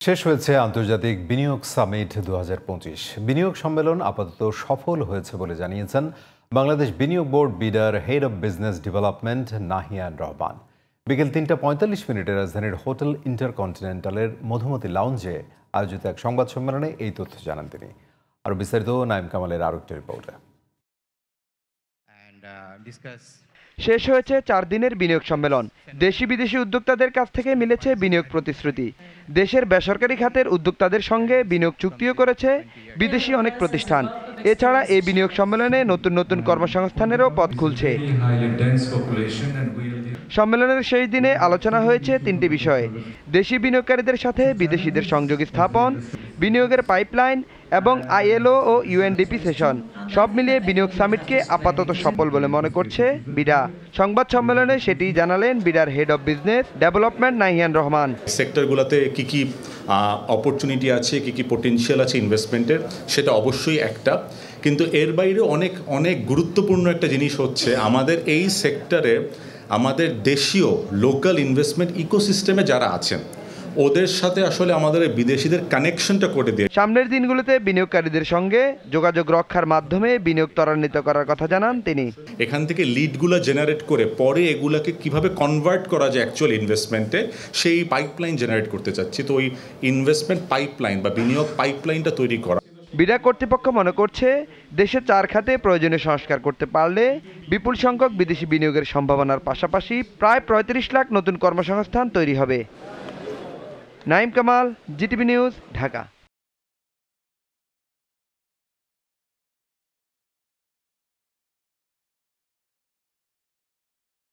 শেষ হয়েছে আন্তর্জাতিক বিনিয়োগ সামিট 2025। বিনিয়োগ সম্মেলন আপাতত সফল হয়েছে বলে জানিয়েছেন বাংলাদেশ বিনিয়োগ বোর্ড বিডার head of business development Nahiyan Rahman. বিকেল 3:45 রাজধানীর হোটেল ইন্টারকন্টিনেন্টালের মধুমতি লাউঞ্জে আয়োজিত এক সংবাদ সম্মেলনে এই তথ্য জানান তিনি। আরও বিস্তারিত নাইম কামালের আরও একটি রিপোর্টে। শেষ হয়েছে 4 দিনের বিনিয়োগ সম্মেলন। দেশি বিদেশি উদ্যোক্তাদের কাছ থেকে মিলেছে বিনিয়োগ প্রতিশ্রুতি। দেশের বেসরকারি খাতের উদ্যোক্তাদের সঙ্গে বিনিয়োগ চুক্তিও করেছে বিদেশি অনেক প্রতিষ্ঠান। এছাড়া এই বিনিয়োগ সম্মেলনে নতুন নতুন কর্মসংস্থানেরও পথ খুলছে। সম্মেলনের শেষ দিনে আলোচনা হয়েছে 3টি বিষয়ে: দেশি বিনিয়োগকারীদের সাথে বিদেশিদের সংযোগ স্থাপন, বিনিয়োগের পাইপলাইন এবং ILO ও UNDP সেশন। সব মিলিয়ে বিনিয়োগ সামিটকে আপাতত সফল বলে মনে করছে বিডা। সংবাদ সম্মেলনে সেটি জানালেন বিডার head of business development Nahiyan Rahman. সেক্টরগুলোতে কি কি অপরচুনিটি আছে, কি কি পোটেনশিয়াল আছে ইনভেস্টমেন্টের, সেটা অবশ্যই একটা, কিন্তু এর বাইরে অনেক গুরুত্বপূর্ণ একটা জিনিস হচ্ছে আমাদের এই সেক্টরে আমাদের দেশীয় লোকাল ইনভেস্টমেন্ট ইকোসিস্টেমে যারা আছেন ওদের সাথে আসলে আমাদের বিদেশিদের কানেকশনটা করে দিয়ে সামনের দিনগুলোতে বিনিয়োগকারীদের সঙ্গে যোগাযোগ রক্ষার মাধ্যমে বিনিয়োগ ত্বরান্বিত করার কথা জানান তিনি। এখান থেকে লিডগুলো জেনারেট করে পরে এগুলাকে কিভাবে কনভার্ট করা যায় অ্যাকচুয়াল ইনভেস্টমেন্টে, সেই পাইপলাইন জেনারেট করতে চাচ্ছি। তো ওই ইনভেস্টমেন্ট পাইপলাইন বা বিনিয়োগ পাইপলাইনটা তৈরি করা। বিডা কর্তৃপক্ষ মনে করছে দেশে 4 খাতে প্রয়োজনীয় সংস্কার করতে পারলে বিপুল সংখ্যক বিদেশি বিনিয়োগের সম্ভাবনার পাশাপাশি প্রায় 35 লাখ নতুন কর্মসংস্থান তৈরি হবে। Naim Kamal, GTV news, Dhaka.